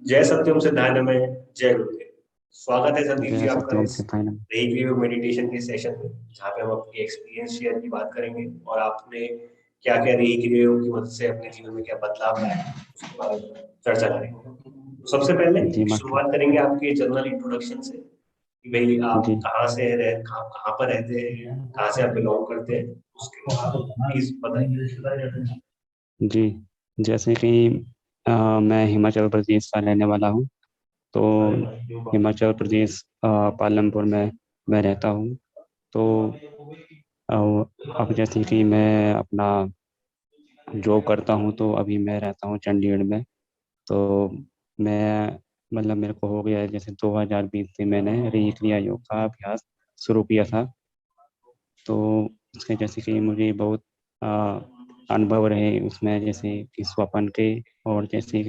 जय सत्यम सिद्धार्थमय, जय गुरुदेव। स्वागत है संदीप जी जय आपका सत्यम इस सिद्धाय। रिव्यू मेडिटेशन के सेशन में, जहाँ पे हम अपनी एक्सपीरियंस शेयर की बात करेंगे और आपने क्या क्या रिव्यू की मदद से अपने जीवन में क्या बदलाव लाए उसके बारे में चर्चा करेंगे। तो सबसे पहले जी मास्टर। शुरुआत करेंगे आपके जनरल इंट्रोडक्शन से कि भाई आप जी कहाँ पर रहते हैं, कहाँ से आप बिलोंग करते हैं, उसके बाद प्लीज बताइए। जी, जैसे कि मैं हिमाचल प्रदेश का रहने वाला हूँ। तो हिमाचल प्रदेश पालमपुर में मैं रहता हूँ। तो अ, अब जैसे कि मैं अपना जॉब करता हूँ, तो अभी मैं रहता हूँ चंडीगढ़ में। तो मैं मतलब मेरे को हो गया है, जैसे 2020 से मैंने क्रिया योग का अभ्यास शुरू किया था। तो उसके जैसे कि मुझे बहुत अ, अनुभव रहे उसमें, जैसे कि स्वपन के और जैसे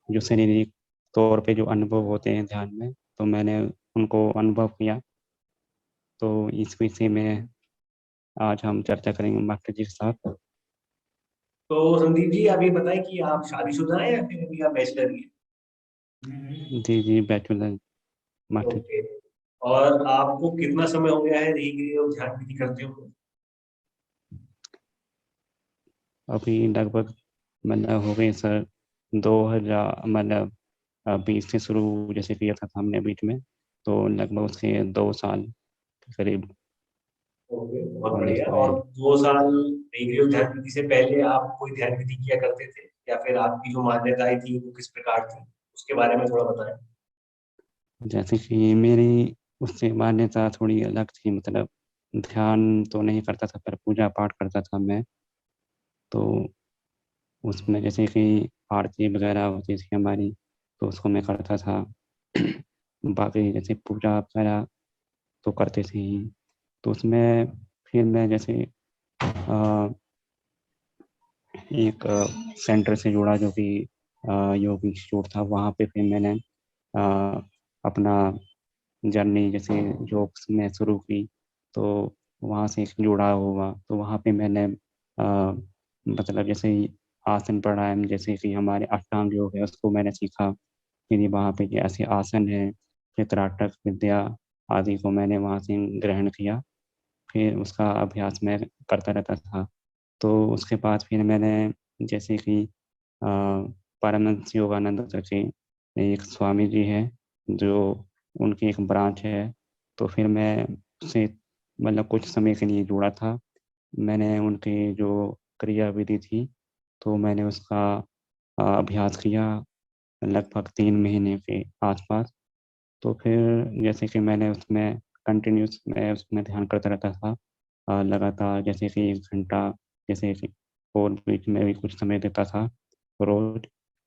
जो शारीरिक तौर पे जो अनुभव होते हैं ध्यान में, तो मैंने उनको अनुभव किया। तो इस विषय में आज हम चर्चा करेंगे मास्टर जी के साथ। तो संदीप जी आप ये बताएं कि आप शादीशुदा हैं या फिर अभी आप बैचलर ही जी जी, बैचलर हैं? मास्टर जी। ओके। और आपको कितना समय हो गया है योग ध्यान विधि करते हुए? अभी लगभग मतलब हो गए सर 2000 मतलब 20 से शुरू जैसे किया था हमने बीच में। तो लगभग उसके 2 साल के करीब ओके, बहुत कॉलेज बढ़िया। में और है। 2 साल योग ध्यान विधि से पहले आप कोई ध्यान विधि किया करते थे, या फिर आपकी जो मान्यताएं थी वो किस प्रकार थी, उसके बारे में थोड़ा बताएं। जैसे कि मेरी उससे मान्यता थोड़ी अलग थी, मतलब ध्यान तो नहीं करता था पर पूजा पाठ करता था मैं। तो उसमें जैसे कि आरती वगैरह होती थी हमारी, तो उसको मैं करता था। बाकी जैसे पूजा वगैरह तो करते थे ही। तो उसमें फिर मैं जैसे एक सेंटर से जुड़ा जो कि योग इंस्टीट्यूट था, वहाँ पे फिर मैंने अ, अपना जर्नी जैसे योग में शुरू की। तो वहाँ से एक जुड़ाव हुआ, तो वहाँ पे मैंने मतलब जैसे ही आसन प्राणायाम जैसे कि हमारे अष्टांग योग है उसको मैंने सीखा। फिर वहाँ पे ऐसे आसन है, फिर त्राटक विद्या आदि को मैंने वहाँ से ग्रहण किया। फिर उसका अभ्यास मैं करता रहता था। तो उसके बाद फिर मैंने जैसे कि परमहंस योगानंद करके एक स्वामी जी हैं, जो उनकी एक ब्रांच है। तो फिर मैं उससे मतलब कुछ समय के लिए जुड़ा था। मैंने उनकी जो क्रिया विधि थी, तो मैंने उसका अभ्यास किया लगभग 3 महीने के आसपास। तो फिर जैसे कि मैंने उसमें कंटिन्यूस मैं उसमें ध्यान करता रहता था लगातार, जैसे कि 1 घंटा, जैसे कि और बीच में भी कुछ समय देता था रोज।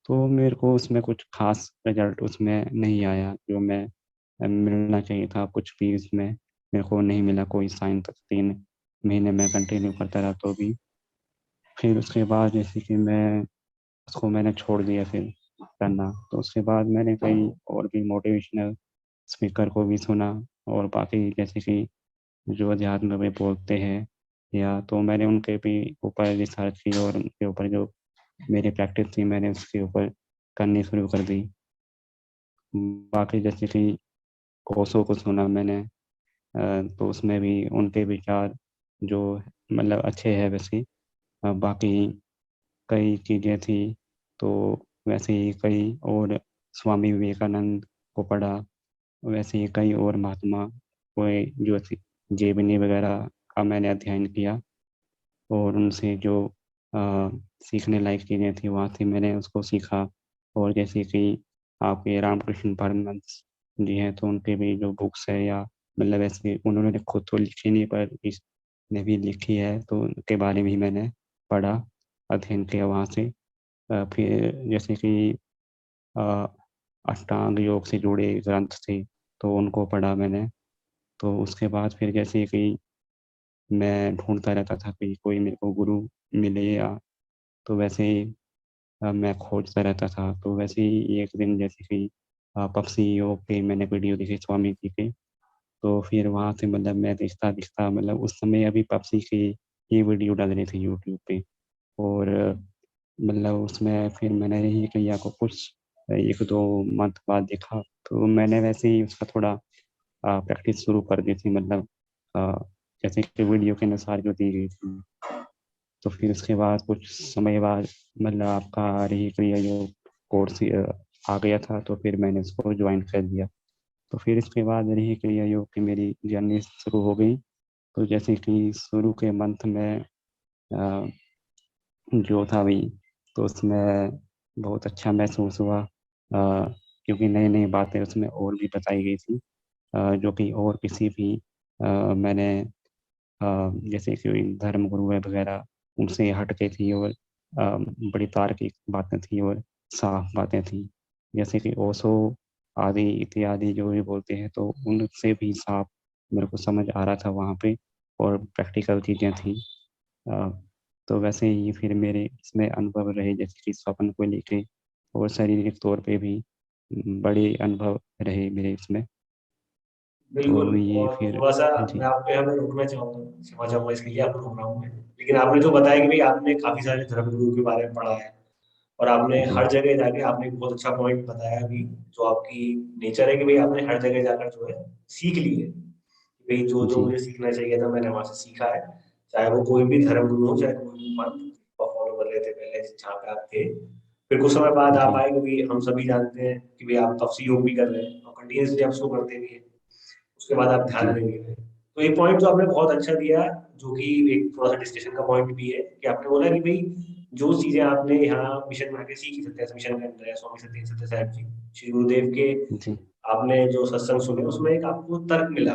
तो मेरे को उसमें कुछ खास रिजल्ट उसमें नहीं आया जो मैं मिलना चाहिए था, कुछ भी इसमें मेरे को नहीं मिला कोई साइन तक। 3 महीने में कंटिन्यू करता रहा तो भी। फिर उसके बाद जैसे कि उसको मैंने छोड़ दिया फिर करना। तो उसके बाद मैंने कई और भी मोटिवेशनल स्पीकर को भी सुना, और बाकी जैसे कि जो अध्यात्म में बोलते हैं, या तो मैंने उनके भी ऊपर रिसर्च की और उनके ऊपर जो मेरी प्रैक्टिस थी मैंने उसके ऊपर करनी शुरू कर दी। बाकी जैसे कि कोसों को सुना मैंने, तो उसमें भी उनके विचार जो मतलब अच्छे हैं वैसे। बाकी कई चीज़ें थी, तो वैसे ही कई और स्वामी विवेकानंद को पढ़ा। वैसे ही कई और महात्मा कोई जो थी जीवनी वगैरह का मैंने अध्ययन किया, और उनसे जो अ, सीखने लायक चीज़ें थी वहाँ से मैंने उसको सीखा। और जैसे कि आपके रामकृष्ण परमहंस जी हैं, तो उनके भी जो बुक्स है, या मतलब ऐसे उन्होंने खुद तो लिखी नहीं पर इसने भी लिखी है, तो उनके बारे में ही मैंने पढ़ा, अध्ययन किया वहाँ से। फिर जैसे कि अ, अष्टांग योग से जुड़े ग्रंथ थे, तो उनको पढ़ा मैंने। तो उसके बाद फिर जैसे कि मैं ढूँढता रहता था कि कोई मेरे को गुरु मिले, या तो वैसे ही मैं खोजता रहता था। तो वैसे ही एक दिन जैसे कि पक्षी योग पे मैंने वीडियो देखी स्वामी जी के। तो फिर वहाँ से मतलब मैं देखता-देखता, मतलब उस समय अभी पक्षी की ही वीडियो डाल रही थी यूट्यूब पे। और मतलब उसमें फिर मैंने यही किया को कुछ 1-2 मंथ बाद देखा, तो मैंने वैसे ही उसका थोड़ा प्रैक्टिस शुरू कर दी थी, मतलब अ, जैसे कि वीडियो के अनुसार जो दी गई थी। तो फिर उसके बाद कुछ समय बाद मतलब आपका रही क्रिया योग कोर्स आ गया था, तो फिर मैंने उसको ज्वाइन कर दिया। तो फिर इसके बाद रही क्रिया योग की मेरी जर्नी शुरू हो गई। तो जैसे कि शुरू के मंथ में अ, जो था वही, तो उसमें बहुत अच्छा महसूस हुआ, क्योंकि नई नई बातें उसमें और भी बताई गई थी, जो कि और किसी भी मैंने जैसे कि धर्म गुरु है वगैरह उनसे हट के थी, और बड़ी तार्किक बातें थी और साफ बातें थी, जैसे कि ओशो आदि इत्यादि जो भी बोलते हैं, तो उनसे भी साफ मेरे को समझ आ रहा था वहाँ पे, और प्रैक्टिकल चीज़ें थी। अ, तो वैसे ही फिर मेरे इसमें अनुभव रहे, जैसे कि स्वप्न को लेके और शारीरिक तौर पे भी बड़े अनुभव रहे मेरे इसमें। बिल्कुल। तो ये और फिर थोड़ा-सा मैं जी, आपको यहाँ पे रोकना चाहूँगा, क्षमा चाहूँगा इसके लिए, आपको रोक रहा हूँ मैं। लेकिन आपने जो बताया कि भई आपने काफ़ी सारे धर्मगुरुओं के बारे में पढ़ा है और आपने जी, हर जगह जाके आपने एक बहुत अच्छा पॉइंट बताया अभी, जो आपकी नेचर है कि भई आपने हर जगह जाकर जो है सीख ली है। भई जो-जो जी, मुझे सीखना चाहिए था मैंने वहाँ से सीखा है। चाहे वो कोई भी धर्मगुरु हो, चाहे कोई भी पंथ आप फॉलो कर रहे थे पहले जहाँ पे आप थे। फिर कुछ समय बाद आप जी, आए, क्योंकि हम सभी जानते हैं कि भई आप तब से योग भी कर रहे हैं और कंटीन्यूअसली आप शो करते भी हैं। उसके बाद आप ध्यान जी, में भी गए। तो एक पॉइंट जो आपने बहुत अच्छा दिया, जो कि एक थोड़ा-सा डिस्कशन का पॉइंट भी है, कि आपने बोला कि भई जो चीज़ें आपने यहाँ मिशन में आके सीखी, सत्याग्रह मिशन के अंदर है, स्वामी सत्येंद्र साहिब जी, श्री गुरुदेव के जी, आपने जो सत्संग सुने, उसमें एक आपको तर्क मिला।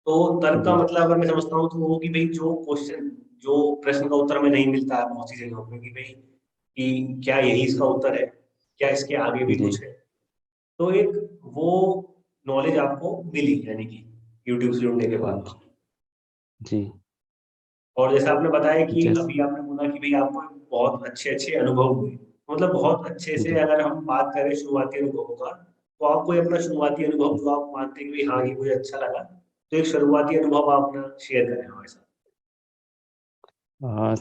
तो तर्क का जी, मतलब अगर मैं समझता हूँ तो वो कि भई जो क्वेश्चन, जो प्रश्न का उत्तर हमें नहीं मिलता है बहुत सी जगहों पे, कि भई कि क्या यही इसका उत्तर है? क्या इसके आगे भी जी, कुछ है? तो एक वो नॉलेज आपको मिली, यानी कि यूट्यूब से जुड़ने के हाँ बाद। जी, जी, और जैसा आपने बताया कि जैस अभी आपने बोला कि भई आपको बहुत अच्छे-अच्छे अनुभव हुए। मतलब बहुत अच्छे से जी, अगर हम बात करें शुरुआती अनुभवों का, तो आप कोई अपना शुरुआती अनुभव जो आप मानते हैं कि भई हाँ, ये मुझे अच्छा लगा, तो एक शुरुआती अनुभव आप अपना शेयर करें हमारे साथ? अ,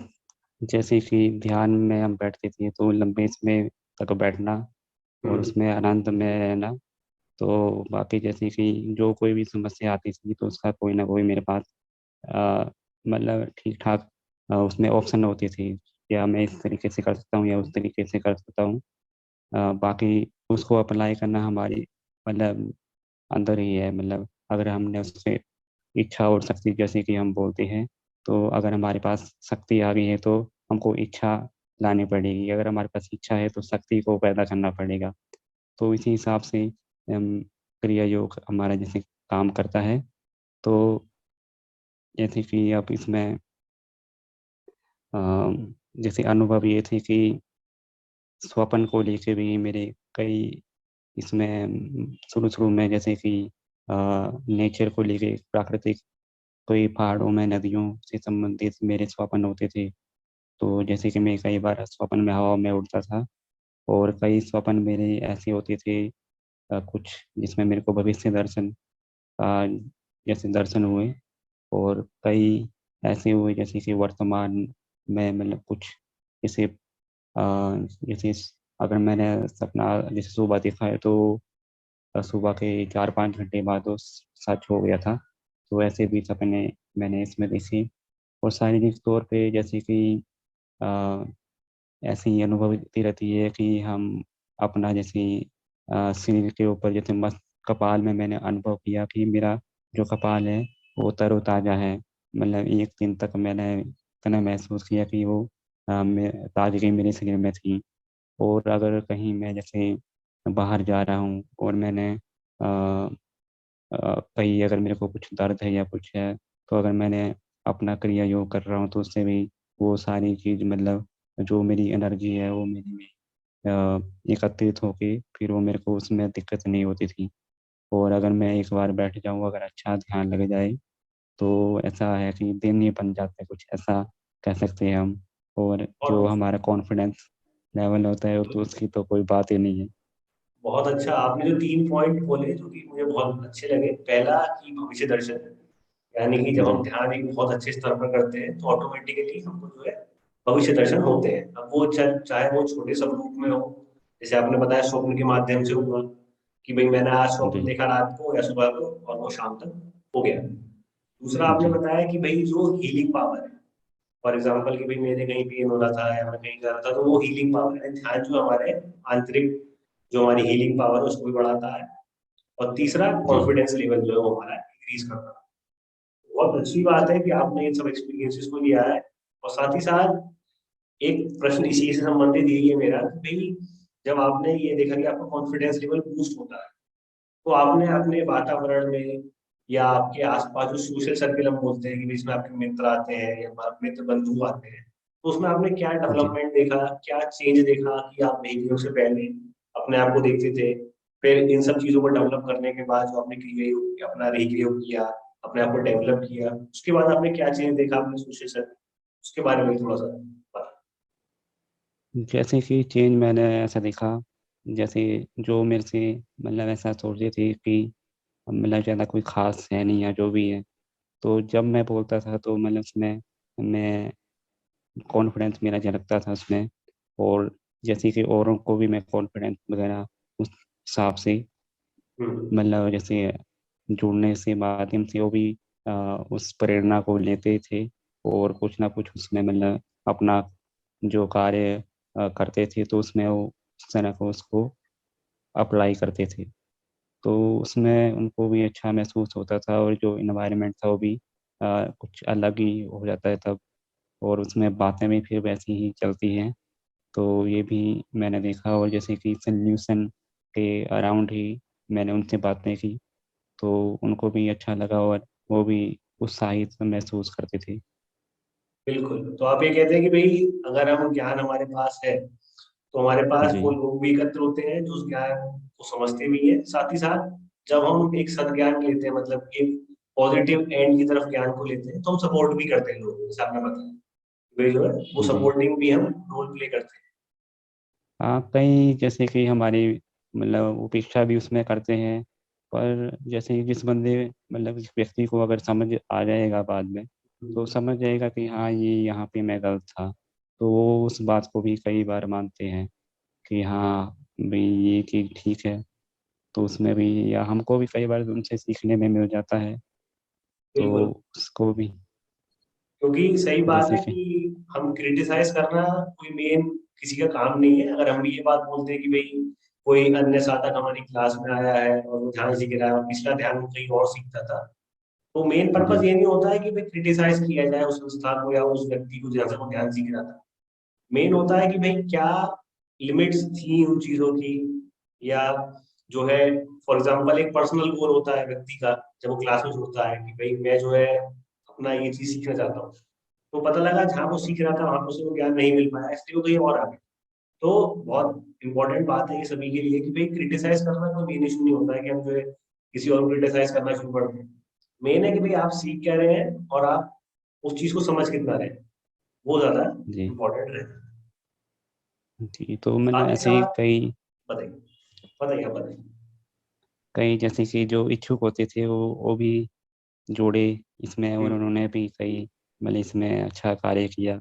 जैसे कि ध्यान में हम बैठते थे, तो लंबे समय तक बैठना और हुँ। उसमें आनंद में रहना। तो बाकी जैसे कि जो कोई भी समस्या आती थी, तो उसका कोई ना कोई मेरे पास अ, मतलब ठीक-ठाक उसमें ऑप्शन होती थी, या मैं इस तरीके से कर सकता हूँ या उस तरीके से कर सकता हूँ। बाकी उसको अप्लाई करना हमारी मतलब अंदर ही है, मतलब अगर हमने उससे इच्छा और शक्ति जैसे कि हम बोलते हैं, तो अगर हमारे पास शक्ति आ गई है, तो हमको इच्छा लानी पड़ेगी। अगर हमारे पास इच्छा है, तो शक्ति को पैदा करना पड़ेगा। तो इसी हिसाब से क्रिया योग हमारा जैसे काम करता है। तो जैसे कि अब इसमें अ, जैसे अनुभव ये थे कि स्वपन को लेके भी मेरे कई इसमें शुरू-शुरू में जैसे कि नेचर को लेके प्राकृतिक कोई पहाड़ों में, नदियों से संबंधित मेरे स्वप्न होते थे। तो जैसे कि मैं कई बार स्वप्न में हवा में उड़ता था, और कई स्वप्न मेरे ऐसे होते थे, कुछ जिसमें मेरे को भविष्य दर्शन अ, जैसे दर्शन हुए, और कई ऐसे हुए जैसे कि वर्तमान में मतलब कुछ जैसे जैसे अगर मैंने सपना जैसे सुबह देखा है, तो सुबह के 4-5 घंटे बाद वो सच हो गया था। तो ऐसे भी सपने मैंने इसमें देखे, और शारीरिक तौर पे जैसे कि अ, ऐसी अनुभूति रहती है कि हम अपना जैसे शरीर के ऊपर जैसे मस्त कपाल में मैंने अनुभव किया कि मेरा जो कपाल है वो तरोताज़ा है। मतलब 1 दिन तक मैंने इतना महसूस किया कि वो मैं ताज़गी मेरे शरीर में थी। और अगर कहीं मैं जैसे बाहर जा रहा हूँ और मैंने कहीं अगर मेरे को कुछ दर्द है या कुछ है, तो अगर मैंने अपना क्रिया योग कर रहा हूँ, तो उससे भी वो सारी चीज़ मतलब जो मेरी एनर्जी है वो मेरी में एकत्रित होके फिर वो मेरे को उसमें दिक्कत नहीं होती थी। और अगर मैं एक बार बैठ जाऊँ, अगर अच्छा ध्यान लग जाए, तो ऐसा है कि दिन ही बन जाता है, कुछ ऐसा कह सकते हैं हम। और जो और हमारा कॉन्फिडेंस लेवल होता है, तो उसकी तो कोई बात ही नहीं है। बहुत अच्छा आपने जो 3 पॉइंट बोले, जो कि मुझे बहुत अच्छे लगे। पहला कि भविष्य दर्शन, यानी कि जब हम जी, ध्यान एक बहुत अच्छे स्तर पर करते हैं, तो ऑटोमेटिकली हमको जो है भविष्य दर्शन होते हैं। अब वो चाहे वो छोटे स्वरूप में हो, जैसे आपने बताया स्वप्न के माध्यम से हुआ कि भाई मैंने आज स्वप्न जी देखा रात को या सुबह को और वो शाम तक हो गया। दूसरा आपने जी बताया कि भाई जो हीलिंग पावर है, फॉर एग्जाम्पल कि भाई मेरे कहीं पेन हो रहा था या मैं कहीं जा रहा था, तो वो हीलिंग पावर है, ध्यान जो हमारे आंतरिक जो हमारी हीलिंग पावर है उसको भी बढ़ाता है। और तीसरा जी कॉन्फिडेंस लेवल जो है वो हमारा इंक्रीज करता है। बहुत अच्छी बात है कि आपने इन सब एक्सपीरियंसेस को लिया है। और साथ ही साथ एक प्रश्न इसी से संबंधित यही है मेरा कि भाई जब आपने ये देखा कि आपका कॉन्फिडेंस लेवल बूस्ट होता है, तो आपने अपने वातावरण में या आपके आसपास जो सोशल सर्किल हम बोलते हैं कि जिसमें आपके मित्र आते हैं या मित्र बंधु आते हैं, तो उसमें आपने क्या जी डेवलपमेंट देखा, क्या चेंज देखा कि आप बेहतरीन से पहले अपने आप को देखते थे, फिर इन सब चीजों को डेवलप करने के बाद जो आपने क्रिएट अपना रिक्रिएट किया, अपने आप को डेवलप किया, उसके बाद आपने क्या चेंज देखा अपने सोशल सर्किल, उसके बारे में थोड़ा सा बता। जैसे कि चेंज मैंने ऐसा देखा, जैसे जो मेरे से मतलब ऐसा सोचते थे कि मतलब ज़्यादा कोई खास है नहीं या जो भी है, तो जब मैं बोलता था तो मतलब उसमें मैं कॉन्फिडेंस मेरा झलकता था उसमें। और जैसे कि औरों को भी मैं कॉन्फिडेंस वगैरह उस हिसाब से हम्म। मतलब जैसे जुड़ने से माध्यम से वो भी अ, उस प्रेरणा को लेते थे और कुछ ना कुछ उसमें मतलब अपना जो कार्य करते थे तो उसमें वो उस तरह को उसको अप्लाई करते थे। तो उसमें उनको भी अच्छा महसूस होता था और जो इन्वायरमेंट था वो भी कुछ अलग ही हो जाता है तब। और उसमें बातें भी फिर वैसी ही चलती हैं। तो ये भी मैंने देखा। और जैसे कि सॉल्यूशन के अराउंड ही मैंने उनसे बातें की तो उनको भी अच्छा लगा और वो भी उत्साहित महसूस करते थे। बिल्कुल, तो आप ये कहते हैं कि भाई अगर हम ज्ञान हमारे पास है तो हमारे पास जी वो लोग भी एकत्र होते हैं जो उस ज्ञान को समझते भी हैं। साथ ही साथ जब हम एक सदज्ञान लेते हैं, मतलब एक पॉजिटिव एंड की तरफ ज्ञान को लेते हैं, तो हम सपोर्ट भी करते हैं लोगों को, जैसे आपने बताया वे जो है वो जी सपोर्टिंग भी हम रोल प्ले करते हैं। हाँ, कई जैसे कि हमारी मतलब उपेक्षा भी उसमें करते हैं। पर जैसे कि जिस बंदे मतलब जिस व्यक्ति को अगर समझ आ जाएगा बाद में, तो समझ जाएगा कि हाँ ये यहाँ पे मैं गलत था, तो वो उस बात को भी कई बार मानते हैं कि हाँ भाई ये चीज़ ठीक है। तो उसमें भी या हमको भी कई बार उनसे सीखने में मिल जाता है। तो बिल्कुल, उसको भी क्योंकि सही बात जैसे है कि कि हम क्रिटिसाइज करना कोई मेन किसी का काम नहीं है। अगर हम भी ये बात बोलते हैं कि भाई कोई अन्य साधक हमारी क्लास में आया है और वो ध्यान सीख रहा है और पिछला ध्यान वो कहीं और सीखता था, तो मेन जी पर्पस ये नहीं होता है कि भाई क्रिटिसाइज किया जाए उस संस्था को या उस व्यक्ति को जैसे वो ध्यान सीख रहा था। मेन होता है कि भाई क्या लिमिट्स थी उन चीजों की, या जो है फॉर एग्जांपल एक पर्सनल गोल होता है व्यक्ति का जब वो क्लास में जुड़ता है कि भाई मैं जो है अपना ये चीज सीखना चाहता हूँ, तो पता लगा जहाँ वो सीख रहा था वहां पर उसे वो ज्ञान नहीं मिल पाया, इसलिए वो कहीं और आ गया। तो बहुत इंपॉर्टेंट बात है ये सभी के लिए कि भाई क्रिटिसाइज करना कोई मेन इशू नहीं होता है कि हम जो है किसी और को क्रिटिसाइज करना शुरू कर दें। मेन है कि भाई आप सीख क्या रहे हैं और आप उस चीज को समझ कितना रहे हैं, वो ज्यादा जी इम्पोर्टेंट है। जी तो मतलब साथ ही ऐसे ही साथ कई बताइए, बताइए आप बताइए। कई जैसे कि जो इच्छुक होते थे वो भी जुड़े इसमें और हम्म। उन्होंने भी कई मतलब इसमें अच्छा कार्य किया।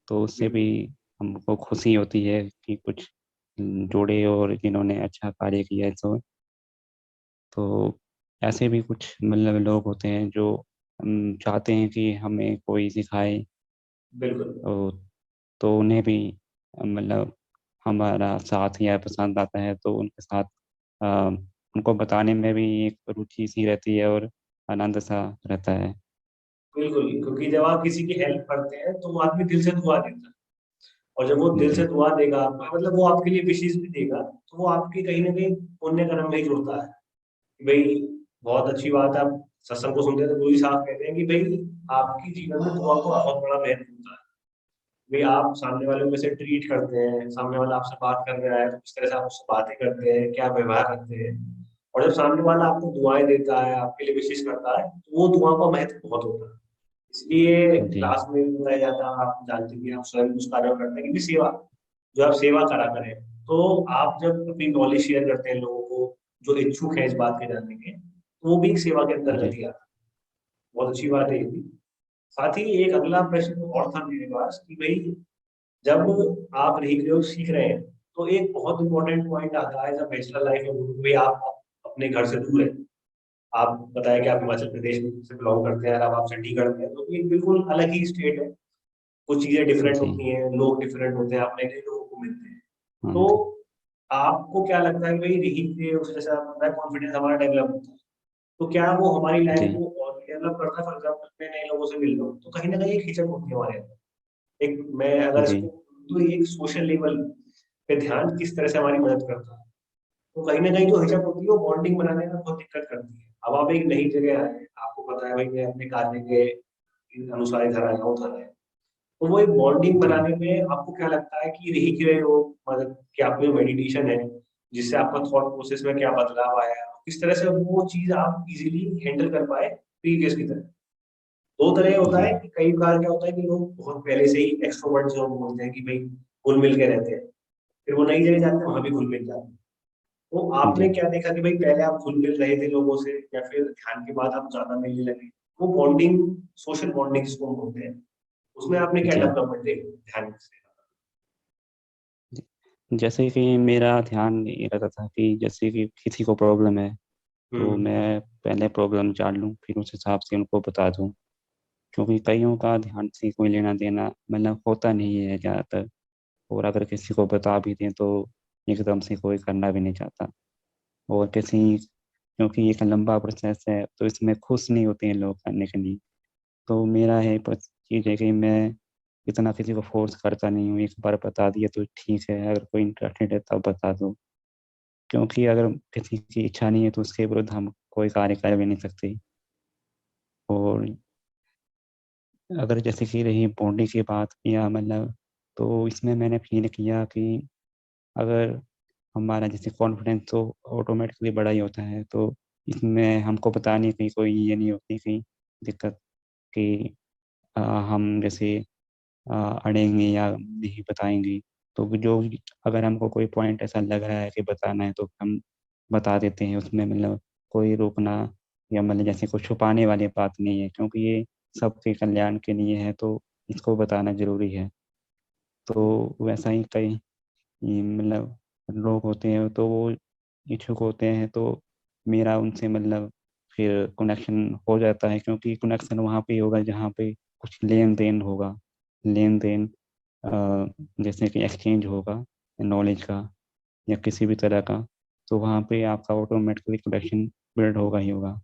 तो उससे भी हम्म। हमको खुशी होती है कि कुछ जुड़े और जिन्होंने अच्छा कार्य किया। तो ऐसे भी कुछ मतलब लोग होते हैं जो चाहते हैं कि हमें कोई सिखाए। बिल्कुल। और तो उन्हें भी मतलब हमारा साथ या पसंद आता है तो उनके साथ अ, उनको बताने में भी एक रुचि सी रहती है और आनंद सा रहता है। बिल्कुल, क्योंकि जब आप किसी की हेल्प करते हैं तो वो आदमी दिल से दुआ देता है, और जब वो दिल से जी दुआ देगा आपको, मतलब वो आपके लिए विशेष भी देगा, तो वो आपके कहीं ना कहीं पुण्य कर्म में ही जुड़ता है। कि भाई बहुत अच्छी बात है, आप सत्संग को सुनते हैं तो गुरु जी साहब कहते हैं कि भाई आपकी जीवन में दुआ को बहुत बड़ा महत्व होता है। भाई आप सामने वाले को कैसे ट्रीट करते हैं, सामने वाला आपसे बात कर रहा है तो किस तरह से आप उससे बातें करते हैं, क्या व्यवहार करते हैं, और जब सामने वाला आपको दुआएं देता है, आपके लिए विशेष करता है, तो वो दुआ का महत्व बहुत होता है। इसलिए जी क्लास में भी बताया जाता है, आप जानते हैं, आप स्वयं उस कार्य करते हैं कि भी सेवा, जो आप सेवा करा करें। तो आप जब अपनी नॉलेज शेयर करते हैं लोगों को जो इच्छुक है इस बात के जानने के, तो वो भी एक सेवा के अंतर्गत जी ही आता है। बहुत अच्छी बात है ये भी। साथ ही एक अगला प्रश्न और था मेरे पास कि भाई जब आप रही सीख रहे हैं, तो एक बहुत इंपॉर्टेंट पॉइंट आता है जब बैचलर लाइफ में भी आप अपने घर से दूर है। आप बताया कि आप हिमाचल प्रदेश से बिलोंग करते हैं और अब आप चंडीगढ़ में हैं, तो ये बिल्कुल अलग ही स्टेट है। कुछ चीजें डिफरेंट जी। होती हैं, लोग डिफरेंट होते हैं, आप नए नए लोगों को मिलते हैं। हाँ तो जी। आपको क्या लगता है कि भाई रही के उस जैसे आपको पता है कॉन्फिडेंस हमारा डेवलप होता है, तो क्या वो हमारी लाइफ जी। को और डेवलप करता है? फॉर एग्जाम्पल मैं नए लोगों से मिल रहा हूँ तो कहीं ना कहीं एक हिचक होती है हमारे अंदर। एक मैं अगर जी। इसको तो एक सोशल लेवल पे ध्यान किस तरह से हमारी मदद करता है, तो कहीं ना कहीं जो हिचक होती है वो बॉन्डिंग बनाने में बहुत दिक्कत करती है। अब आप एक नई जगह आए हैं, आपको पता है भाई मैं अपने कार्य के अनुसार इधर आया हूँ, उधर आया हूँ। तो वो एक बॉन्डिंग जी। बनाने में आपको क्या लगता है कि रही कि वो मतलब कि आपकी मेडिटेशन है जिससे आपका थॉट प्रोसेस में क्या बदलाव आया, किस तरह से वो चीज आप इजीली हैंडल कर पाए प्रीवियस की तरह? दो तरह होता जी। है कि कई बार क्या होता है कि लोग बहुत पहले से ही एक्सट्रोवर्ट जो हम बोलते हैं कि भाई घुल मिल के रहते हैं, फिर वो नई जगह जाते हैं वहां भी घुल मिल जाते हैं। तो आपने जी। क्या देखा कि भाई पहले आप घुल मिल रहे थे लोगों से या फिर ध्यान के बाद आप ज्यादा मिलने लगे? वो बॉन्डिंग, सोशल बॉन्डिंग जिसको हम बोलते हैं, उसमें आपने क्या जी। डेवलपमेंट देखी ध्यान से? जैसे कि मेरा ध्यान ये रहता था कि जैसे कि किसी को प्रॉब्लम है तो हम्म। मैं पहले प्रॉब्लम जान लूँ, फिर उस हिसाब से उनको बता दूँ। क्योंकि कइयों का ध्यान से कोई लेना-देना मतलब होता नहीं है ज़्यादातर, और अगर किसी को बता भी दें तो एकदम से कोई करना भी नहीं चाहता। और किसी क्योंकि एक लंबा प्रोसेस है तो इसमें खुश नहीं होते हैं लोग करने के लिए। तो मेरा है बस चीज़ है कि मैं इतना किसी को फ़ोर्स करता नहीं हूँ, एक बार बता दिया तो ठीक है, अगर कोई इंटरेस्टेड है तब बता दो। क्योंकि अगर किसी की इच्छा नहीं है तो उसके विरुद्ध हम कोई कार्य कर भी नहीं सकते। और अगर जैसे कि रही बॉन्डिंग की बात या मतलब, तो इसमें मैंने फ़ील किया कि अगर हमारा जैसे कॉन्फिडेंस तो ऑटोमेटिकली बड़ा ही होता है, तो इसमें हमको बताने की कोई ये नहीं होती कि दिक्कत कि हम जैसे अ, अड़ेंगे या नहीं बताएँगे। तो जो अगर हमको कोई पॉइंट ऐसा लग रहा है कि बताना है तो हम बता देते हैं, उसमें मतलब कोई रोकना या मतलब जैसे कुछ छुपाने वाली बात नहीं है, क्योंकि ये सबके कल्याण के लिए है तो इसको बताना ज़रूरी है। तो वैसा ही कई मतलब लोग होते हैं तो वो इच्छुक होते हैं, तो मेरा उनसे मतलब फिर कनेक्शन हो जाता है, क्योंकि कनेक्शन वहाँ पे ही होगा जहाँ पे कुछ लेन-देन होगा। लेन-देन अ, जैसे कि एक्सचेंज होगा नॉलेज का या किसी भी तरह का, तो वहाँ पे आपका ऑटोमेटिकली कनेक्शन बिल्ड होगा ही होगा।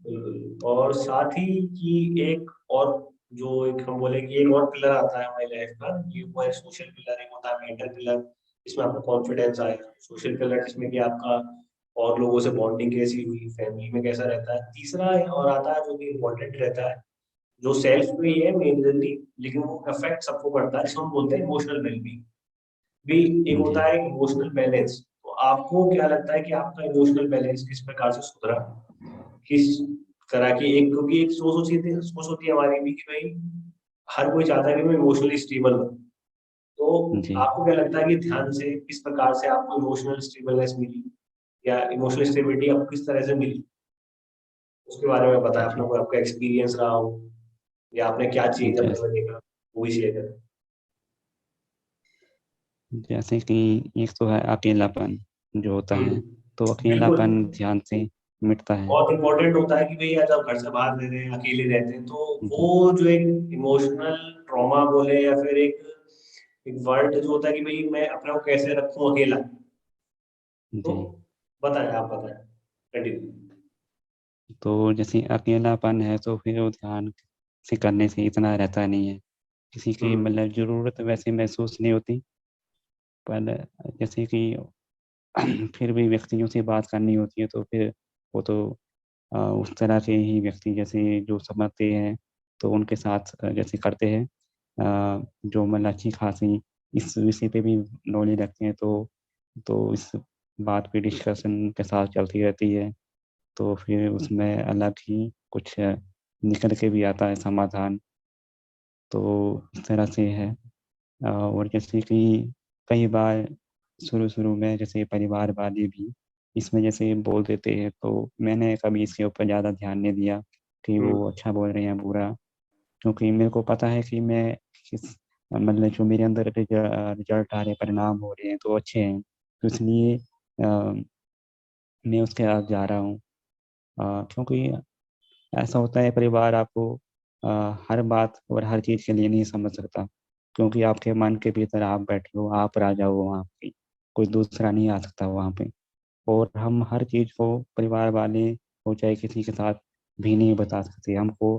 बिल्कुल। और साथ ही कि एक और जो एक हम बोले कि एक और पिलर आता है हमारी लाइफ का, ये वो है सोशल पिलर, एक होता है मेंटल पिलर जिसमें आपको कॉन्फिडेंस आए, सोशल पिलर जिसमें कि आपका और लोगों से बॉन्डिंग कैसी हुई, फैमिली में कैसा रहता है। तीसरा और आता है जो कि इम्पोर्टेंट रहता है, जो सेल्फ पे ही है मेनली, लेकिन वो अफेक्ट सबको करता है, जिसको हम बोलते हैं इमोशनल वेलबींग भी। एक जी। होता है इमोशनल बैलेंस। तो आपको क्या लगता है कि आपका इमोशनल बैलेंस किस प्रकार से सुधरा, किस तरह की एक, क्योंकि एक सोच होती है हमारी भी कि भाई हर कोई चाहता है कि मैं इमोशनली स्टेबल हूँ। तो जी। आपको क्या लगता है कि ध्यान से किस प्रकार से आपको इमोशनल स्टेबलनेस मिली या इमोशनल स्टेबिलिटी आपको किस तरह से मिली, उसके बारे में बताया अपना, जी। कोई आपका एक्सपीरियंस रहा हो या आपने क्या चेंज अपने जैस में देखा, वो भी शेयर करें। जैसे कि एक तो है अकेलापन जो होता है, तो बिल्कुल। अकेलापन ध्यान से मिटता है। बहुत इंपॉर्टेंट होता है कि भैया जब घर से बाहर रह रहे हैं, अकेले रहते हैं, तो जी। वो जो एक इमोशनल ट्रॉमा बोले या फिर एक एक वर्ड जो होता है कि भाई मैं अपने को कैसे रखूं अकेला, तो जी। बताएं, आप बताएं, कंटिन्यू। तो जैसे अकेलापन है तो फिर वो ध्यान से करने से इतना रहता नहीं है। किसी की हम्म। मतलब ज़रूरत वैसे महसूस नहीं होती, पर जैसे कि फिर भी व्यक्तियों से बात करनी होती है तो फिर वो तो उस तरह के ही व्यक्ति जैसे जो समझते हैं तो उनके साथ जैसे करते हैं, जो मतलब अच्छी-खासी इस विषय पे भी नॉलेज रखते हैं, तो इस बात पे डिस्कशन के साथ चलती रहती है। तो फिर उसमें अलग ही कुछ निकल के भी आता है समाधान। तो इस तरह से है। और जैसे कि कई बार शुरू-शुरू में जैसे परिवार वाले भी इसमें जैसे बोल देते हैं, तो मैंने कभी इसके ऊपर ज़्यादा ध्यान नहीं दिया कि हम्म। वो अच्छा बोल रहे हैं या बुरा। क्योंकि मेरे को पता है कि मैं किस मतलब जो मेरे अंदर रिजल्ट आ रहे हैं, परिणाम हो रहे हैं तो अच्छे हैं, तो इसलिए मैं उसके साथ जा रहा हूँ। क्योंकि ऐसा होता है, परिवार आपको हर बात और हर चीज़ के लिए नहीं समझ सकता, क्योंकि आपके मन के भीतर आप बैठे हो, आप राजा हो वहाँ पे, कोई दूसरा नहीं आ सकता वहाँ पे। और हम हर चीज़ को परिवार वाले हो चाहे किसी के साथ भी नहीं बता सकते, हमको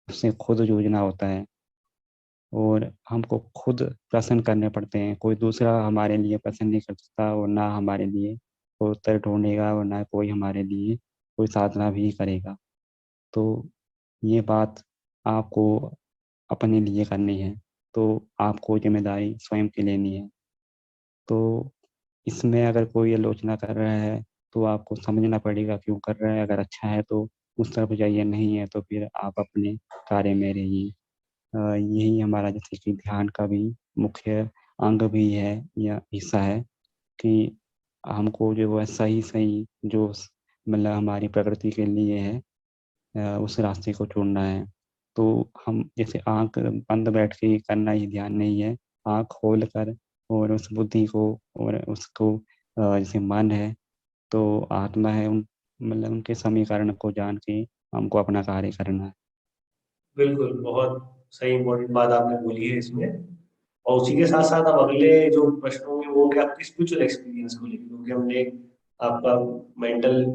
उससे खुद जूझना होता है और हमको खुद प्रश्न करने पड़ते हैं। कोई दूसरा हमारे लिए प्रश्न नहीं कर सकता और ना हमारे लिए कोई उत्तर ढूंढेगा और ना कोई हमारे लिए कोई साधना भी करेगा। तो ये बात आपको अपने लिए करनी है, तो आपको जिम्मेदारी स्वयं की लेनी है। तो इसमें अगर कोई आलोचना कर रहा है तो आपको समझना पड़ेगा क्यों कर रहा है। अगर अच्छा है तो उस तरफ जाइए, नहीं है तो फिर आप अपने कार्य में रहिए। यही हमारा जैसे कि ध्यान का भी मुख्य अंग भी है या हिस्सा है कि हमको जो है सही सही जो मतलब हमारी प्रकृति के लिए है उस रास्ते को चुनना है। तो हम जैसे आंख बंद बैठ के करना ही ध्यान नहीं है, आंख खोल कर और उस बुद्धि को और उसको जैसे मन है तो आत्मा है, उन मतलब उनके समीकरण को जान के हमको अपना कार्य करना है। बिल्कुल, बहुत सही इम्पोर्टेंट बात आपने बोली है इसमें। और उसी के साथ साथ अब अगले जो प्रश्न होंगे वो होंगे आपके स्पिरिचुअल एक्सपीरियंस को लेकर, क्योंकि हमने आपका मेंटल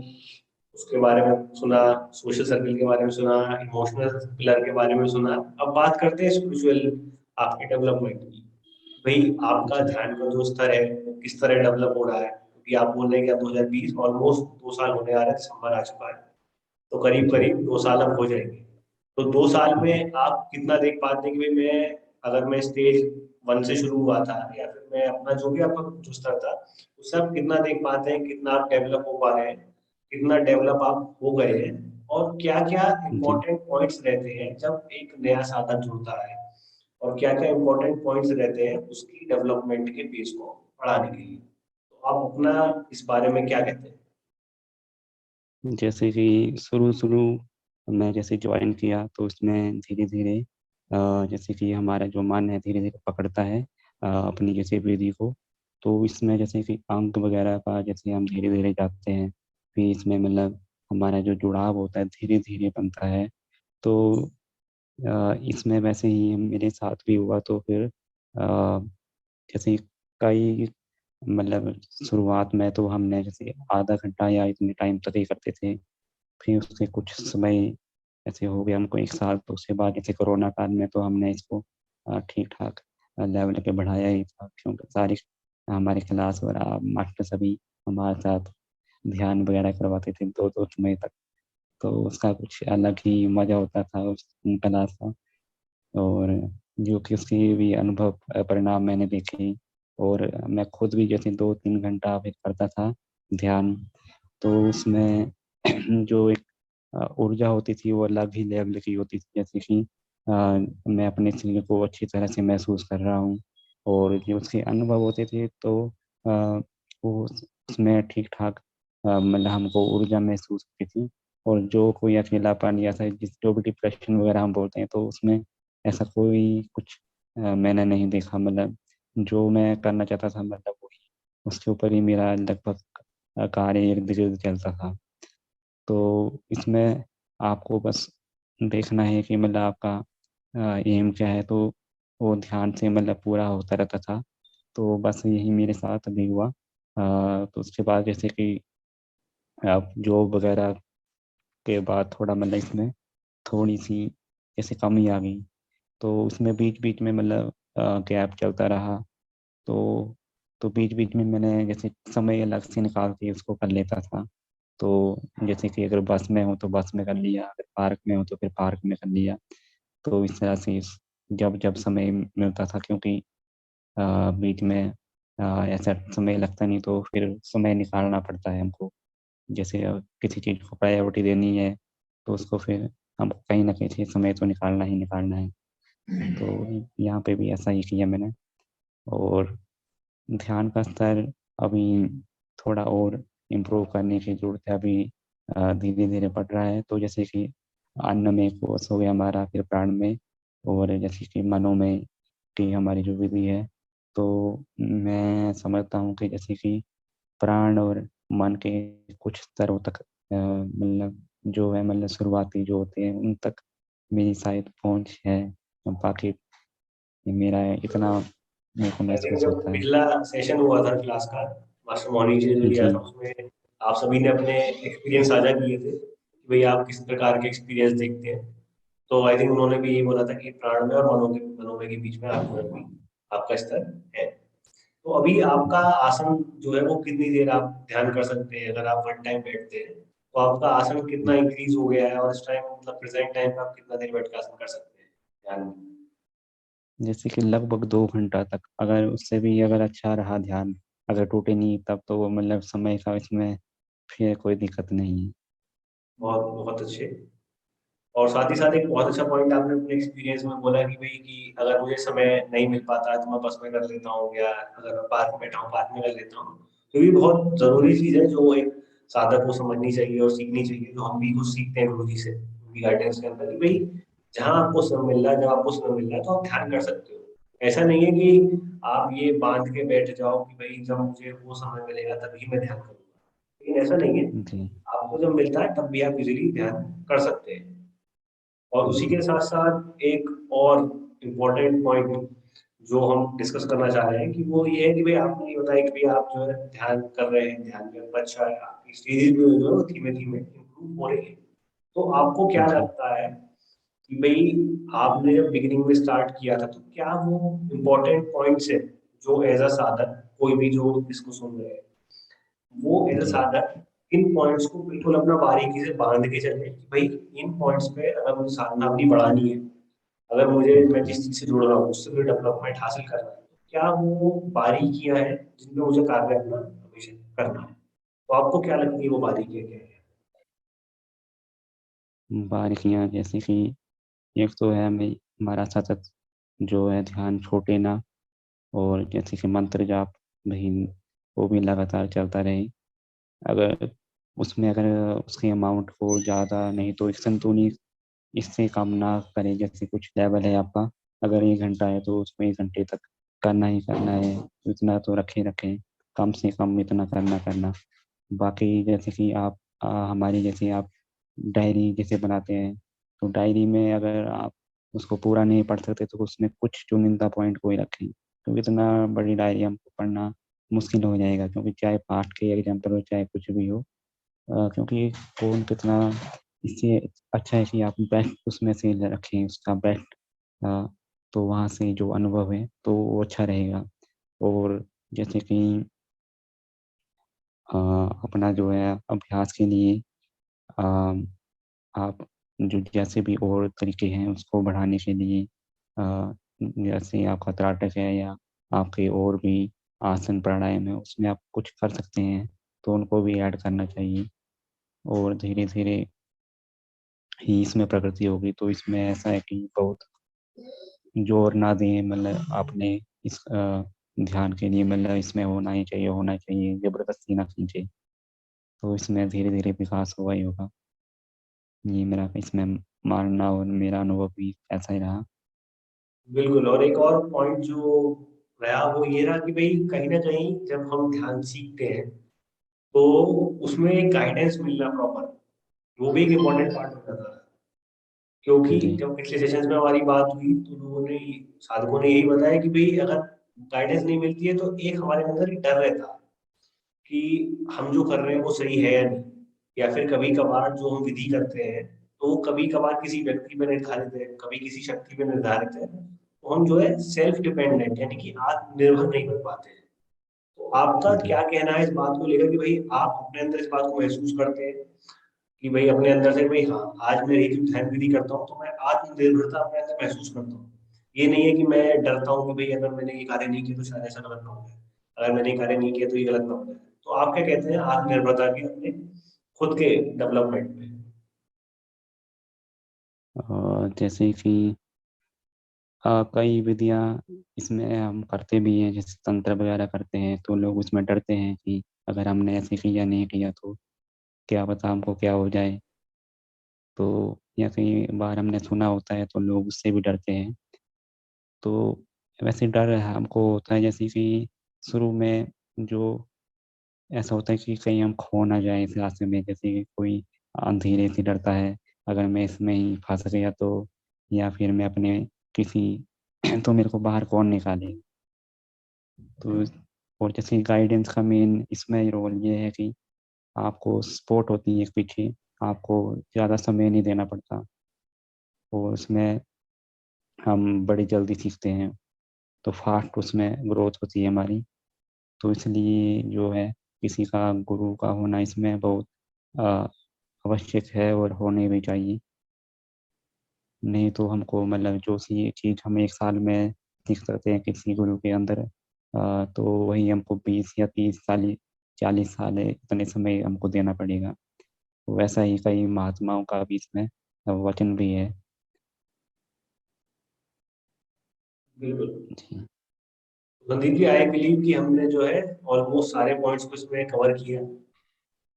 उसके बारे में सुना, सोशल सर्कल के बारे में सुना, इमोशनल पिलर के बारे में सुना। अब बात करते हैं स्पिरिचुअल आपके डेवलपमेंट की। भाई आपका जी। ध्यान का जो स्तर है वो किस तरह डेवलप हो रहा है, क्योंकि आप बोल रहे हैं कि आप 2020 ऑलमोस्ट 2 साल होने आ रहे हैं, दिसंबर आ चुका है, तो करीब जी। करीब 2 साल अब हो जाएंगे। तो 2 साल में आप कितना देख पाते हैं कि भाई मैं, अगर मैं स्टेज 1 से शुरू हुआ था या फिर मैं अपना जो भी आपका जो स्तर था उससे आप कितना देख पाते हैं, कितना आप डेवलप हो पा रहे हैं, कितना डेवलप आप हो गए हैं, और क्या क्या जी। इंपॉर्टेंट पॉइंट्स रहते हैं जब एक नया साधन जुड़ता है, और क्या क्या इंपॉर्टेंट पॉइंट्स रहते हैं उसकी डेवलपमेंट के पेस को बढ़ाने के लिए। तो आप अपना इस बारे में क्या कहते हैं? जैसे कि शुरू शुरू मैं जैसे ज्वाइन किया तो उसमें धीरे धीरे जैसे कि हमारा जो मन है धीरे धीरे पकड़ता है अपनी जैसे विधि को। तो इसमें जैसे कि अंक वगैरह का जैसे हम धीरे धीरे जाते हैं, फिर इसमें मतलब हमारा जो जुड़ाव होता है धीरे धीरे बनता है। तो इसमें वैसे ही मेरे साथ भी हुआ। तो फिर जैसे कई मतलब शुरुआत में तो हमने जैसे आधा घंटा या इतने टाइम तक ही करते थे, फिर उससे कुछ समय ऐसे हो गया हमको 1 साल। तो उसके बाद जैसे कोरोना काल में तो हमने इसको ठीक ठाक लेवल पे बढ़ाया ही था, क्योंकि सारी हमारी क्लास वगैरह मास्टर सभी हमारे साथ ध्यान वगैरह करवाते थे 2-2 समय तक। तो उसका कुछ अलग ही मजा होता था उस क्लास का। और जो कि उसकी भी अनुभव परिणाम मैंने देखे। और मैं खुद भी जैसे 2-3 घंटा भी करता था ध्यान, तो उसमें जो एक ऊर्जा होती थी वो अलग ही लेवल की होती थी। जैसे कि मैं अपने शरीर को अच्छी तरह से महसूस कर रहा हूँ, और जो उसके अनुभव होते थे तो वो उसमें ठीक ठाक मतलब हमको ऊर्जा महसूस होती थी। और जो कोई अकेलापन या ऐसा जिस जो भी डिप्रेशन वगैरह हम बोलते हैं तो उसमें ऐसा कोई कुछ मैंने नहीं देखा। मतलब जो मैं करना चाहता था मतलब वही उसके ऊपर ही मेरा लगभग कार्य इर्द गिर्द चलता था। तो इसमें आपको बस देखना है कि मतलब आपका एम क्या है, तो वो ध्यान से मतलब पूरा होता रहता था। तो बस यही मेरे साथ भी हुआ। तो उसके बाद जैसे कि आप जॉब वगैरह के बाद थोड़ा मतलब इसमें थोड़ी सी जैसे कमी आ गई, तो उसमें बीच बीच में मतलब गैप चलता रहा। तो बीच बीच में मैंने जैसे समय अलग से निकाल के उसको कर लेता था। तो जैसे कि अगर बस में हूँ तो बस में कर लिया, अगर पार्क में हूँ तो फिर पार्क में कर लिया। तो इस तरह से जब जब समय मिलता था, क्योंकि बीच में ऐसा समय लगता नहीं तो फिर समय निकालना पड़ता है हमको। जैसे किसी चीज़ को प्रायोरिटी देनी है तो उसको फिर हमको कहीं ना कहीं से समय तो निकालना ही निकालना है। तो यहाँ पे भी ऐसा ही किया मैंने। और ध्यान का स्तर अभी थोड़ा और इम्प्रूव करने की ज़रूरत है। अभी धीरे धीरे बढ़ रहा है। तो जैसे कि अन्न में कोश हो गया हमारा, फिर प्राण में, और जैसे कि मनों में, की हमारी जो विधि है, तो मैं समझता हूँ कि जैसे कि प्राण और मन के कुछ स्तरों तक मतलब जो है मतलब शुरुआती जो होते हैं उन तक मेरी शायद पहुँच है। बाकी मेरा इतना मेरे को आई थिंक महसूस जब होता है। पिछला सेशन हुआ था क्लास का, मास्टर मॉर्निंग से जो लिया था, जी, उसमें आप सभी ने अपने एक्सपीरियंस साझा किए थे कि भाई आप किस प्रकार के एक्सपीरियंस देखते हैं। तो आई थिंक उन्होंने भी यही बोला था कि प्राण में और मनोमय के बीच में आपको अभी आपका स्तर है। तो अभी आपका आसन जो है वो कितनी देर आप ध्यान कर सकते हैं? अगर आप वन टाइम बैठते हैं तो आपका आसन कितना इंक्रीज हो गया है, और इस टाइम मतलब प्रेजेंट टाइम पे आप कितना देर बैठ के आसन कर सकते हैं ध्यान में? जैसे कि लगभग 2 घंटा तक, अगर उससे भी अगर अच्छा रहा ध्यान, अगर टूटे नहीं तब तो वो मतलब समय का इसमें फिर कोई दिक्कत नहीं है। बहुत बहुत अच्छे। और साथ ही साथ एक बहुत अच्छा पॉइंट आपने अपने एक्सपीरियंस में बोला कि भाई कि अगर मुझे समय नहीं मिल पाता है तो मैं बस में कर लेता हूँ, या अगर मैं पार्क में बैठा हूँ पार्क में कर लेता हूँ। तो ये बहुत जरूरी चीज है जो एक साधक को समझनी चाहिए और सीखनी चाहिए, जो हम भी कुछ सीखते हैं गुरु जी से, उनकी गाइडेंस के अंदर, कि भाई जहाँ आपको समय मिल रहा है, जब आपको समय मिल रहा है तो आप ध्यान कर सकते हो। ऐसा नहीं है कि आप ये बांध के बैठ जाओ कि भाई जब मुझे वो समय मिलेगा तभी मैं ध्यान करूंगा, लेकिन ऐसा नहीं है। जी, आपको जब मिलता है तब भी आप इजीली ध्यान कर सकते हैं। और उसी जी, के साथ साथ एक और इम्पोर्टेंट पॉइंट जो हम डिस्कस करना चाह रहे हैं कि वो ये है कि भाई आपने ये बताया कि भाई आप जो है ध्यान कर रहे हैं, ध्यान में अच्छा है, आपकी स्टेज भी जो है वो धीमे धीमे इम्प्रूव हो रही है। तो आपको क्या जी, लगता है कि भाई आपने जब बिगिनिंग में स्टार्ट किया था तो क्या वो इम्पोर्टेंट पॉइंट्स है जो एज अ साधक, कोई भी जो इसको सुन रहे हैं, वो एज अ जी, साधक इन पॉइंट्स को बिल्कुल अपना बारीकी से बांध के चले कि भाई इन पॉइंट्स पे अगर मुझे साधना अपनी बढ़ानी है, अगर मुझे मैं जी। जिस चीज से जुड़ रहा हूँ उससे मुझे डेवलपमेंट हासिल करना है, तो क्या वो बारीकियां हैं जिनमें मुझे कार्य अपना हमेशा करना है? तो आपको क्या लगती है वो बारीकियां क्या है? बारीकियाँ जैसे कि एक तो है हमें हमारा सतत जो है ध्यान छूटे ना, और जैसे कि मंत्र जाप भी वो भी लगातार चलता रहे। अगर उसमें अगर उसकी अमाउंट को ज़्यादा नहीं तो एक संतुलित, इससे कम ना करें। जैसे कुछ लेवल है आपका, अगर 1 घंटा है तो उसमें 1 घंटे तक करना ही करना है, इतना तो रखें, कम से कम इतना करना। बाकी जैसे कि आप हमारी जैसे आप डायरी जैसे बनाते हैं, तो डायरी में अगर आप उसको पूरा नहीं पढ़ सकते तो उसमें कुछ चुनिंदा पॉइंट को ही रखें, क्योंकि इतना बड़ी डायरी हमको पढ़ना मुश्किल हो जाएगा, क्योंकि चाहे पाठ के एग्जाम्पल हो चाहे कुछ भी हो। क्योंकि कौन कितना, इससे अच्छा है कि आप बेस्ट उसमें से रखें उसका बेस्ट, अ, तो वहाँ से जो अनुभव है तो वो अच्छा रहेगा। और जैसे कि अ, अपना जो है अभ्यास के लिए अ, आप जो जैसे भी और तरीके हैं उसको बढ़ाने के लिए, जैसे आपका त्राटक है या आपके और भी आसन प्राणायाम है उसमें आप कुछ कर सकते हैं, तो उनको भी ऐड करना चाहिए। और धीरे-धीरे ही इसमें प्रगति होगी। तो इसमें ऐसा है कि बहुत जोर ना दें, मतलब आपने इस ध्यान के लिए मतलब इसमें होना ही चाहिए, ज़बरदस्ती ना कीजिए। तो इसमें धीरे-धीरे विकास होगा ही होगा। ये मेरा इसमें मानना और मेरा अनुभव भी ऐसा ही रहा। बिल्कुल। और एक और पॉइंट जो रहा वो ये रहा कि भाई कहीं ना कहीं जब हम ध्यान सीखते हैं तो उसमें एक गाइडेंस मिलना प्रॉपर, वो भी एक इम्पोर्टेंट पार्ट हो जाता है। क्योंकि जी, जब पिछले सेशंस में हमारी बात हुई तो लोगों ने, साधकों ने यही बताया कि भाई अगर गाइडेंस नहीं मिलती है तो एक हमारे अंदर एक डर रहता है कि हम जो कर रहे हैं वो सही है या नहीं, या फिर कभी कभार जो हम विधि करते हैं तो वो कभी कभार किसी व्यक्ति पे निर्धारित है, कभी किसी शक्ति पे निर्धारित है, तो हम जो है सेल्फ डिपेंडेंट यानी कि आत्मनिर्भर नहीं बन पाते हैं। तो आपका जी। क्या कहना है इस बात को लेकर कि भाई आप अपने अंदर इस बात को महसूस करते हैं कि भाई अपने अंदर से भाई हाँ, आज मैं एक ध्यान विधि करता हूँ तो मैं आत्मनिर्भरता अपने अंदर महसूस करता हूँ। ये नहीं है कि मैं डरता हूँ कि भाई अगर मैंने ये कार्य नहीं किया तो शायद ऐसा गलत ना हो जाए, अगर मैंने ये कार्य नहीं किया तो ये गलत ना हो जाए। तो आप क्या कहते हैं आत्मनिर्भरता के अपने खुद के डेवलपमेंट में? जैसे कि कई विधियाँ इसमें हम करते भी हैं, जैसे तंत्र वगैरह करते हैं, तो लोग उसमें डरते हैं कि अगर हमने ऐसे किया नहीं किया तो क्या पता हमको क्या हो जाए। तो या कई बार हमने सुना होता है तो लोग उससे भी डरते हैं। तो वैसे डर हमको होता है, जैसे कि शुरू में जो ऐसा होता है कि कहीं हम खो ना जाए इस रास्ते में, जैसे कि कोई अंधेरे से डरता है, अगर मैं इसमें ही फंस गया तो, या फिर मैं अपने किसी तो मेरे को बाहर कौन निकालेगा। तो और जैसे गाइडेंस का मेन इसमें रोल ये है कि आपको सपोर्ट होती है एक पीछे, आपको ज़्यादा समय नहीं देना पड़ता, और उसमें हम बड़ी जल्दी सीखते हैं, तो फास्ट उसमें ग्रोथ होती है हमारी। तो इसलिए जो है किसी का गुरु का होना इसमें बहुत अ, आवश्यक है और होने भी चाहिए। नहीं तो हमको मतलब जो सी चीज़ हम 1 साल में सीख सकते हैं किसी गुरु के अंदर, तो वही हमको 20 या 30 साल 40 साल इतने समय हमको देना पड़ेगा। वैसा ही कई महात्माओं का भी इसमें वचन भी है। बिल्कुल। जी। संदीप जी, आई बिलीव कि हमने जो है ऑलमोस्ट सारे पॉइंट्स को इसमें कवर किया।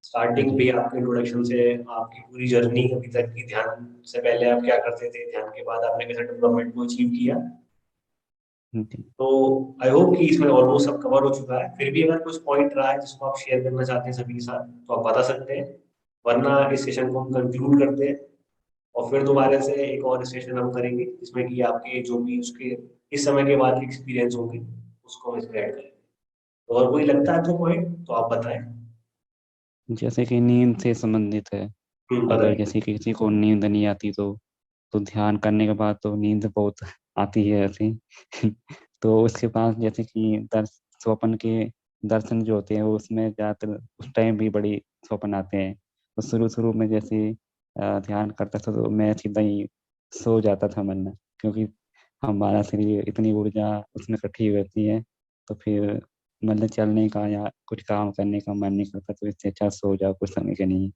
स्टार्टिंग जी। भी आपके इंट्रोडक्शन से आपकी पूरी जर्नी अभी तक की, ध्यान से पहले आप क्या करते थे, ध्यान के बाद आपने कैसे डेवलपमेंट को अचीव किया। जी। तो आई होप कि इसमें ऑलमोस्ट सब कवर हो चुका है। फिर भी अगर कुछ पॉइंट रहा है जिसको आप शेयर करना चाहते हैं सभी के साथ, तो आप बता सकते हैं, वरना इस सेशन को हम कंक्लूड करते हैं और फिर दोबारा से एक और सेशन हम करेंगे जिसमें कि आपके जो भी उसके इस समय के बाद एक्सपीरियंस होंगे उसको हम इसमें ऐड करेंगे। तो और कोई लगता है आपको पॉइंट तो आप बताएं। जैसे कि नींद से संबंधित है, अगर बताइए। जैसे कि किसी को नींद नहीं आती तो ध्यान करने के बाद तो नींद बहुत आती है ऐसी। तो उसके पास जैसे कि स्वप्न के दर्शन जो होते हैं वो उसमें ज़्यादातर उस टाइम भी बड़ी स्वप्न आते हैं। तो शुरू-शुरू में जैसे ध्यान करता था तो मैं सीधा ही सो जाता था वरना, क्योंकि हमारा शरीर इतनी ऊर्जा उसमें इकट्ठी रहती है, तो फिर मतलब चलने का या कुछ काम करने का मन नहीं करता, तो इससे अच्छा सो जाओ कुछ समय के लिए।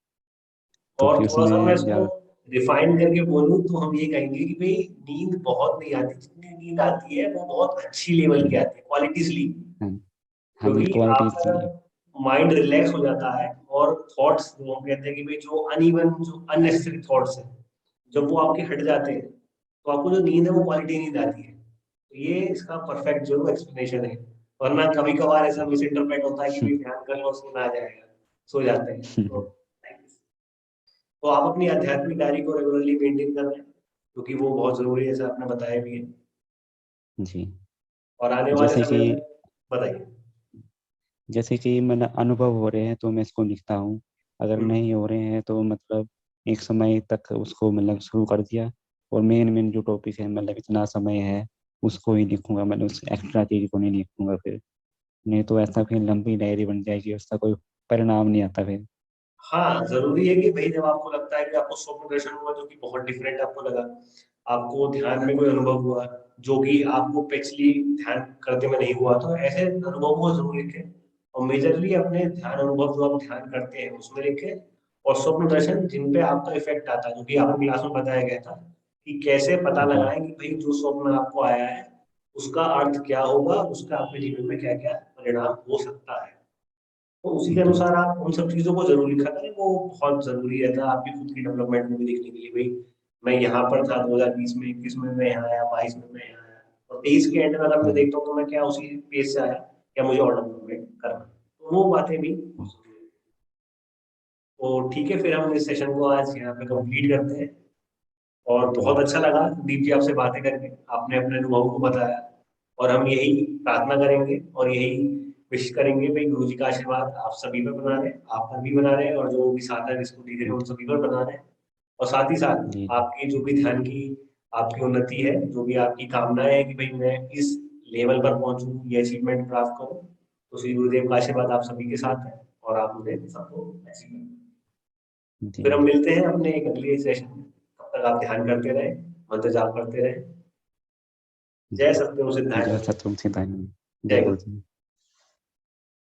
तो और फिर थोड़ा सा मैं उसमें इसको ज़्यादा रिफाइन करके बोलूं तो हम ये कहेंगे कि भाई नींद बहुत नहीं आती, जितनी नींद आती है वो बहुत अच्छी लेवल की आती है, क्वालिटी स्लीप। हाँ, हाँ जी, क्योंकि क्वालिटी आपका इसलिए। माइंड रिलैक्स हो जाता है और थॉट्स, जो हम कहते हैं कि भाई जो अनइवन, जो अननेसेसरी थॉट्स हैं, जब वो आपके हट जाते हैं तो आपको जो नींद है वो क्वालिटी नींद आती है। तो ये इसका परफेक्ट जो एक्सप्लेनेशन है। वरना कभी कभार ऐसा मिस इंटरप्रेट होता है कि भाई ध्यान कर लो उसमें आ जाएगा, सो जाते हैं। तो आप अपनी आध्यात्मिक डायरी को रेगुलरली मेंटेन कर रहे हैं, क्योंकि वो बहुत जरूरी है, जैसा आपने बताया भी है। जी। और आने वाले जैसे कि समय में बताइए। जैसे कि मतलब अनुभव हो रहे हैं तो मैं इसको लिखता हूँ, अगर हम्म। नहीं हो रहे हैं तो मतलब एक समय तक उसको मतलब शुरू कर दिया, और मेन जो टॉपिक है मतलब इतना समय है उसको ही लिखूंगा, मतलब उस एक्स्ट्रा चीज को नहीं लिखूंगा फिर। नहीं तो ऐसा फिर लंबी डायरी बन जाएगी, उसका कोई परिणाम नहीं आता फिर। हाँ, जरूरी है कि भाई जब आपको लगता है कि आपको स्वप्न दर्शन हुआ जो कि बहुत डिफरेंट आपको लगा, आपको ध्यान में कोई अनुभव हुआ जो कि आपको पिछली ध्यान करते में नहीं हुआ, तो ऐसे अनुभव को जरूर लिखें। और मेजरली अपने ध्यान अनुभव जो आप ध्यान करते हैं उसमें लिखें। और स्वप्न दर्शन जिन पे आपका इफेक्ट आता है, जो कि आपको क्लास में बताया गया था कि कैसे पता जी। लगाएं कि भाई जो स्वप्न आपको आया है उसका अर्थ क्या होगा, उसका आपके जीवन में क्या क्या परिणाम हो सकता है। तो उसी के जी। अनुसार आप उन सब चीजों को जरूर लिखा करें, वो बहुत जरूरी रहता है आपकी खुद की डेवलपमेंट में भी देखने के लिए। भाई मैं यहाँ पर था 2020 में, 21 में मैं यहाँ आया, 22 में मैं यहाँ आया, और 23 के एंड में अगर मैं हाँ। देखता हूँ तो मैं क्या उसी पेज से आया, या मुझे और डेवलपमेंट करना है। तो वो बातें भी बहुत जरूरी हैं। तो ठीक है, फिर हम इस सेशन को आज यहाँ पे कंप्लीट करते हैं। और बहुत जी। अच्छा लगा दीप जी आपसे बातें करके, आपने अपने अनुभव को बताया। और हम यही प्रार्थना करेंगे और यही विश करेंगे भाई गुरु जी का आशीर्वाद आप सभी पर बना रहे, आप पर भी बना रहे, और जो भी साधक इसको देख रहे हैं उन सभी पर बना रहे। और साथ ही साथ जी। आपकी जो भी ध्यान की आपकी उन्नति है, जो भी आपकी कामनाएं है कि भाई मैं इस लेवल पर पहुंचूं, ये अचीवमेंट प्राप्त करूं, तो श्री गुरुदेव का आशीर्वाद आप सभी के साथ है और आप मुझे सबको अचीव। जी। फिर हम मिलते हैं अपने एक अगले सेशन में। तब तक आप ध्यान करते रहे, मंत्र जाप करते रहे। जी। जय सत्यम जय सिद्धार्थ। सतगुरु सिद्धानंद। जय जय गुरु गुरु। जी।